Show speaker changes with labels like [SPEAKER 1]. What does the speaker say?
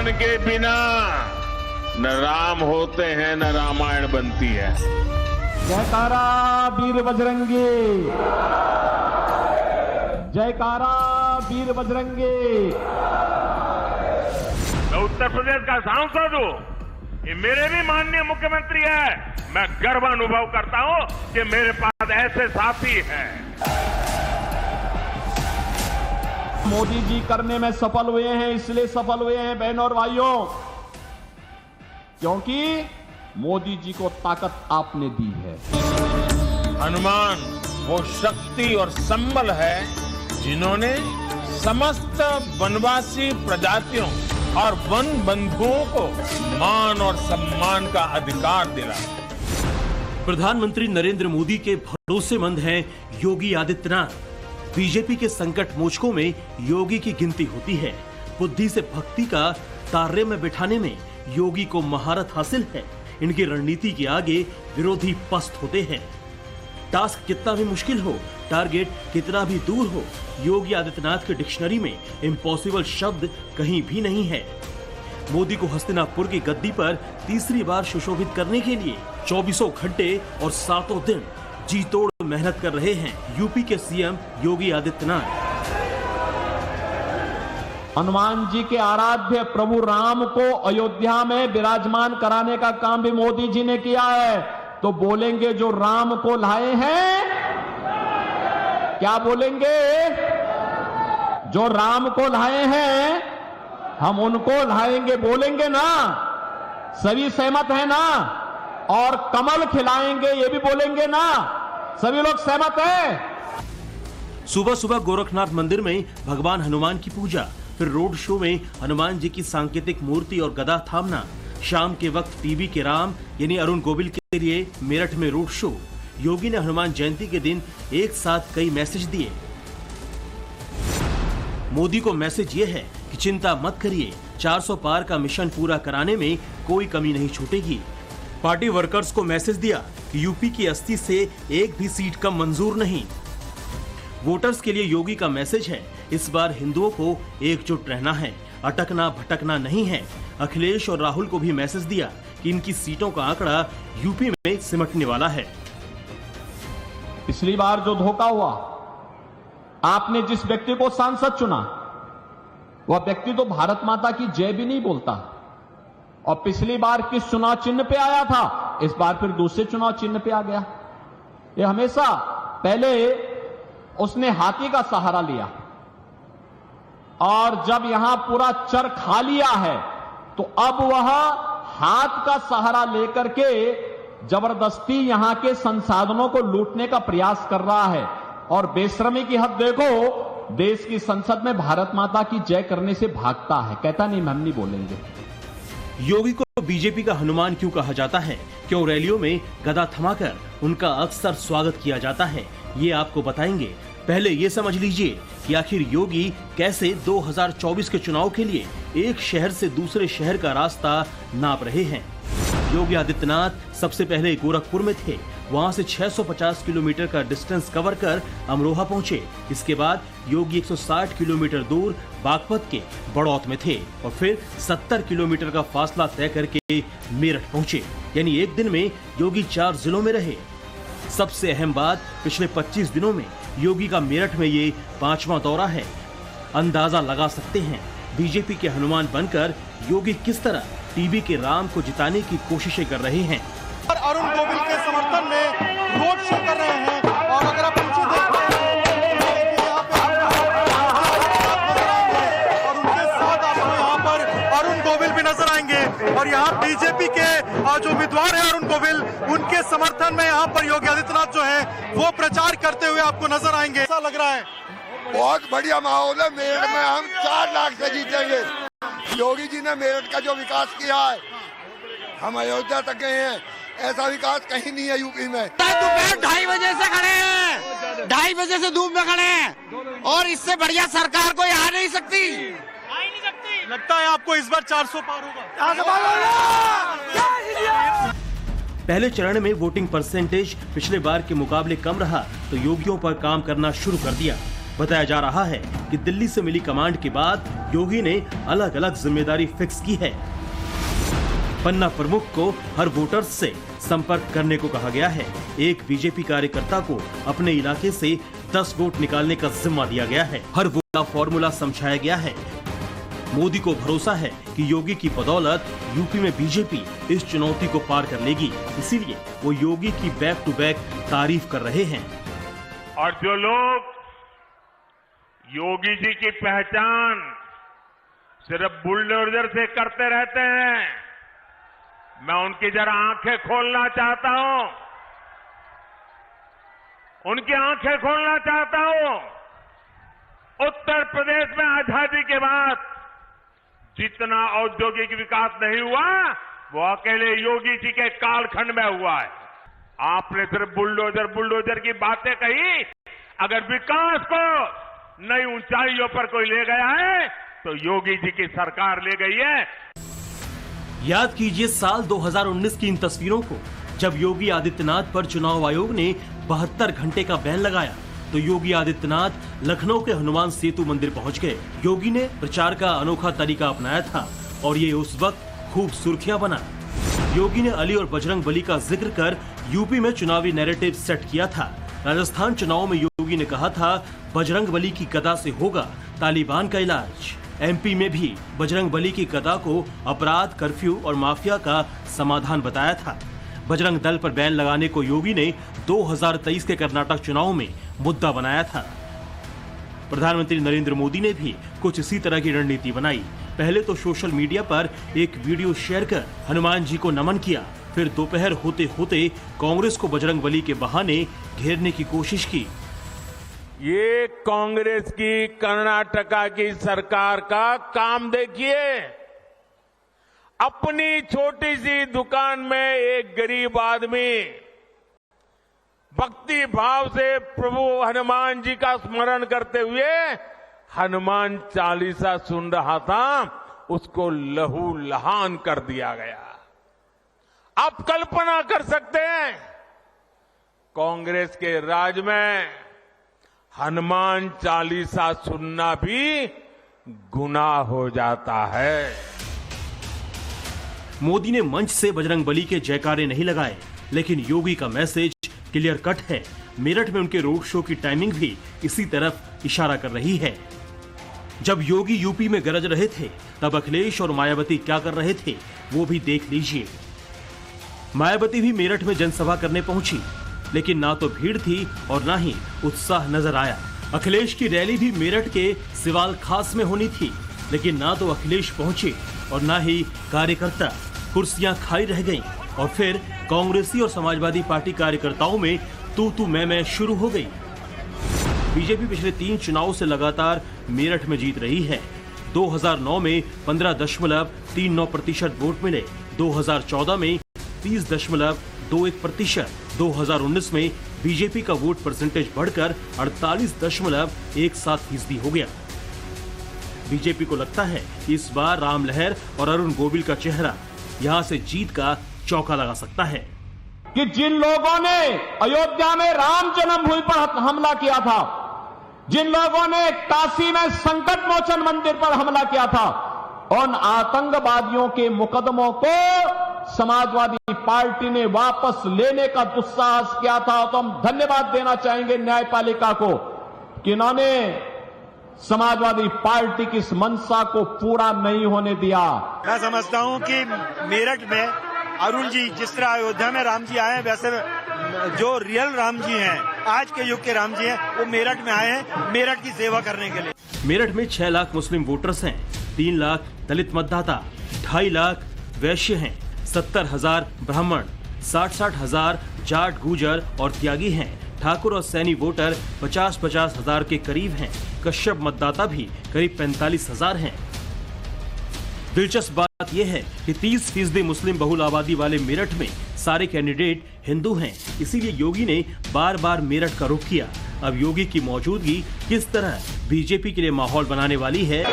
[SPEAKER 1] हनुमान के बिना न राम होते हैं न रामायण बनती है।
[SPEAKER 2] जयकारा वीर बजरंगी, जयकारा वीर बजरंगी।
[SPEAKER 1] मैं उत्तर प्रदेश का सांसद हूं, ये मेरे भी माननीय मुख्यमंत्री है। मैं गर्व अनुभव करता हूं कि मेरे पास ऐसे साथी हैं।
[SPEAKER 2] मोदी जी करने में सफल हुए हैं, इसलिए सफल हुए हैं बहनों और भाइयों, क्योंकि मोदी जी को ताकत आपने दी है।
[SPEAKER 1] हनुमान वो शक्ति और संबल है जिन्होंने समस्त वनवासी प्रजातियों और वन बंधुओं को मान और सम्मान का अधिकार दिलाया।
[SPEAKER 3] प्रधानमंत्री नरेंद्र मोदी के भरोसेमंद हैं योगी आदित्यनाथ। बीजेपी के संकट मोचकों में योगी की गिनती होती है। बुद्धि से भक्ति का तारे में बिठाने में योगी को महारत हासिल है। इनकी रणनीति के आगे विरोधी पस्त होते हैं। टास्क कितना भी मुश्किल हो, टारगेट कितना भी दूर हो, योगी आदित्यनाथ के डिक्शनरी में इम्पॉसिबल शब्द कहीं भी नहीं है। मोदी को हस्तिनापुर की गद्दी पर तीसरी बार सुशोभित करने के लिए 24 घंटे और 7 दिन जी तोड़ मेहनत कर रहे हैं यूपी के सीएम योगी आदित्यनाथ।
[SPEAKER 2] हनुमान जी के आराध्य प्रभु राम को अयोध्या में विराजमान कराने का काम भी मोदी जी ने किया है। तो बोलेंगे जो राम को लाए हैं, क्या बोलेंगे? जो राम को लाए हैं हम उनको लाएंगे, बोलेंगे ना? सभी सहमत है ना? और कमल खिलाएंगे ये भी बोलेंगे ना? सभी लोग सहमत हैं?
[SPEAKER 3] सुबह सुबह गोरखनाथ मंदिर में भगवान हनुमान की पूजा, फिर रोड शो में हनुमान जी की सांकेतिक मूर्ति और गदा थामना। शाम के वक्त टीवी के राम यानी अरुण गोविल के लिए मेरठ में रोड शो। योगी ने हनुमान जयंती के दिन एक साथ कई मैसेज दिए। मोदी को मैसेज ये है कि चिंता मत करिए, 400 पार का मिशन पूरा कराने में कोई कमी नहीं छूटेगी। पार्टी वर्कर्स को मैसेज दिया कि यूपी की 80 से एक भी सीट कम मंजूर नहीं। वोटर्स के लिए योगी का मैसेज है, इस बार हिंदुओं को एकजुट रहना है, अटकना भटकना नहीं है। अखिलेश और राहुल को भी मैसेज दिया कि इनकी सीटों का आंकड़ा यूपी में सिमटने वाला है।
[SPEAKER 2] पिछली बार जो धोखा हुआ, आपने जिस व्यक्ति को सांसद चुना वह व्यक्ति तो भारत माता की जय भी नहीं बोलता। और पिछली बार किस चुनाव चिन्ह पे आया था, इस बार फिर दूसरे चुनाव चिन्ह पे आ गया। ये हमेशा पहले उसने हाथी का सहारा लिया और जब यहां पूरा चर खा लिया है तो अब वह हाथ का सहारा लेकर के जबरदस्ती यहां के संसाधनों को लूटने का प्रयास कर रहा है। और बेशर्मी की हद देखो, देश की संसद में भारत माता की जय करने से भागता है, कहता नहीं हम नहीं बोलेंगे।
[SPEAKER 3] योगी को बीजेपी का हनुमान क्यों कहा जाता है? क्यों रैलियों में गदा थमाकर उनका अक्सर स्वागत किया जाता है, ये आपको बताएंगे। पहले ये समझ लीजिए कि आखिर योगी कैसे 2024 के चुनाव के लिए एक शहर से दूसरे शहर का रास्ता नाप रहे हैं। योगी आदित्यनाथ सबसे पहले गोरखपुर में थे, वहां से 650 किलोमीटर का डिस्टेंस कवर कर अमरोहा पहुंचे। इसके बाद योगी 160 किलोमीटर दूर बागपत के बड़ौत में थे और फिर 70 किलोमीटर का फासला तय करके मेरठ पहुंचे। यानी एक दिन में योगी 4 जिलों में रहे। सबसे अहम बात, पिछले 25 दिनों में योगी का मेरठ में ये 5वां दौरा है। अंदाजा लगा सकते हैं बीजेपी के हनुमान बनकर योगी किस तरह टीवी के राम को जिताने की कोशिशें कर रहे हैं।
[SPEAKER 4] और अरुण गोविल के समर्थन में रोड शो कर रहे हैं। और अगर आप पीछे देखते हैं यहाँ पे और उनके साथ आपको यहाँ पर अरुण गोविल भी नजर आएंगे। और यहाँ बीजेपी के जो उम्मीदवार है अरुण गोविल, उनके समर्थन में यहाँ पर योगी आदित्यनाथ जो है वो प्रचार करते हुए आपको नजर आएंगे। ऐसा लग रहा है
[SPEAKER 5] बहुत बढ़िया माहौल है। मेरठ में हम 4 लाख से जीतेंगे। योगी जी ने मेरठ का जो विकास किया है, हम अयोध्या तक गए हैं, ऐसा विकास कहीं नहीं है यूपी में।
[SPEAKER 6] दोपहर 2:30 बजे से खड़े हैं, 2:30 बजे से धूप में खड़े हैं और इससे बढ़िया सरकार कोई आ नहीं सकती।
[SPEAKER 4] लगता है आपको इस बार 400 पार होगा?
[SPEAKER 3] पहले चरण में वोटिंग परसेंटेज पिछले बार के मुकाबले कम रहा तो योगियों पर काम करना शुरू कर दिया। बताया जा रहा है कि दिल्ली से मिली कमांड के बाद योगी ने अलग अलग जिम्मेदारी फिक्स की है। पन्ना प्रमुख को हर वोटर से संपर्क करने को कहा गया है। एक बीजेपी कार्यकर्ता को अपने इलाके से 10 वोट निकालने का जिम्मा दिया गया है। हर वोट का फॉर्मूला समझाया गया है। मोदी को भरोसा है कि योगी की बदौलत यूपी में बीजेपी इस चुनौती को पार कर लेगी, इसीलिए वो योगी की बैक टू बैक तारीफ कर रहे हैं।
[SPEAKER 1] और जो लोग योगी जी की पहचान सिर्फ बुलडोजर से करते रहते हैं, मैं उनकी जरा आंखें खोलना चाहता हूं, उनकी आंखें खोलना चाहता हूं। उत्तर प्रदेश में आजादी के बाद जितना औद्योगिक विकास नहीं हुआ वो अकेले योगी जी के कालखंड में हुआ है। आपने सिर्फ बुलडोजर की बातें कही, अगर विकास को नई ऊंचाइयों पर कोई ले गया है तो योगी जी की सरकार ले गई है।
[SPEAKER 3] याद कीजिए साल 2019 की इन तस्वीरों को, जब योगी आदित्यनाथ पर चुनाव आयोग ने 72 घंटे का बैन लगाया तो योगी आदित्यनाथ लखनऊ के हनुमान सेतु मंदिर पहुंच गए। योगी ने प्रचार का अनोखा तरीका अपनाया था और ये उस वक्त खूब सुर्खियां बना। योगी ने अली और बजरंग बली का जिक्र कर यूपी में चुनावी नैरेटिव सेट किया था। राजस्थान चुनाव में योगी ने कहा था बजरंग बली की गदा से होगा तालिबान का इलाज। एमपी में भी बजरंग बली की गदा को अपराध, कर्फ्यू और माफिया का समाधान बताया था। बजरंग दल पर बैन लगाने को योगी ने 2023 के कर्नाटक चुनाव में मुद्दा बनाया था। प्रधानमंत्री नरेंद्र मोदी ने भी कुछ इसी तरह की रणनीति बनाई। पहले तो सोशल मीडिया पर एक वीडियो शेयर कर हनुमान जी को नमन किया, फिर दोपहर होते होते कांग्रेस को बजरंग बली के बहाने घेरने की कोशिश की।
[SPEAKER 1] ये कांग्रेस की कर्नाटका की सरकार का काम देखिए। अपनी छोटी सी दुकान में एक गरीब आदमी भक्ति भाव से प्रभु हनुमान जी का स्मरण करते हुए हनुमान चालीसा सुन रहा था, उसको लहू लहान कर दिया गया। आप कल्पना कर सकते हैं कांग्रेस के राज में हनुमान चालीसा सुनना भी गुनाह हो जाता है।
[SPEAKER 3] मोदी ने मंच से बजरंग बली के जयकारे नहीं लगाए, लेकिन योगी का मैसेज क्लियर कट है। मेरठ में उनके रोड शो की टाइमिंग भी इसी तरफ इशारा कर रही है। जब योगी यूपी में गरज रहे थे तब अखिलेश और मायावती क्या कर रहे थे वो भी देख लीजिए। मायावती भी मेरठ में जनसभा करने पहुंची, लेकिन ना तो भीड़ थी और ना ही उत्साह नजर आया। अखिलेश की रैली भी मेरठ के सिवाल खास में होनी थी, लेकिन ना तो अखिलेश पहुंचे और ना ही कार्यकर्ता। कुर्सियां खाली रह गईं और फिर कांग्रेसी और समाजवादी पार्टी कार्यकर्ताओं में तू मैं शुरू हो गई। बीजेपी पिछले 3 चुनावों से लगातार मेरठ में जीत रही है। 2009 में 15.39% वोट मिले, 2014 में 30.21%, 2019 में बीजेपी का वोट परसेंटेज बढ़कर 48.17% हो गया। बीजेपी को लगता है कि इस बार राम लहर और अरुण गोविल का चेहरा यहां से जीत का चौका लगा सकता है।
[SPEAKER 2] कि जिन लोगों ने अयोध्या में राम जन्मभूमि पर हमला किया था, जिन लोगों ने काशी में संकट मोचन मंदिर पर हमला किया था, उन आतंकवादियों के मुकदमों को समाजवादी पार्टी ने वापस लेने का दुस्साहस किया था। तो हम धन्यवाद देना चाहेंगे न्यायपालिका को कि इन्होंने समाजवादी पार्टी की इस मंशा को पूरा नहीं होने दिया।
[SPEAKER 4] मैं समझता हूं कि मेरठ में अरुण जी जिस तरह अयोध्या में राम जी आए हैं, वैसे जो रियल राम जी हैं, आज के युग के राम जी हैं, वो मेरठ में आए हैं मेरठ की सेवा करने के लिए।
[SPEAKER 3] मेरठ में 6 लाख मुस्लिम वोटर्स हैं, 3 लाख दलित मतदाता, 2.5 लाख वैश्य हैं, 70,000 ब्राह्मण, 60 हजार जाट, गुजर और त्यागी हैं। ठाकुर और सैनी वोटर 50 हजार के करीब हैं। कश्यप मतदाता भी करीब 45,000 हैं। दिलचस्प बात यह है कि 30% मुस्लिम बहुल आबादी वाले मेरठ में सारे कैंडिडेट हिंदू हैं, इसीलिए योगी ने बार बार मेरठ का रुख किया। अब योगी की मौजूदगी किस तरह बीजेपी के लिए माहौल बनाने वाली है,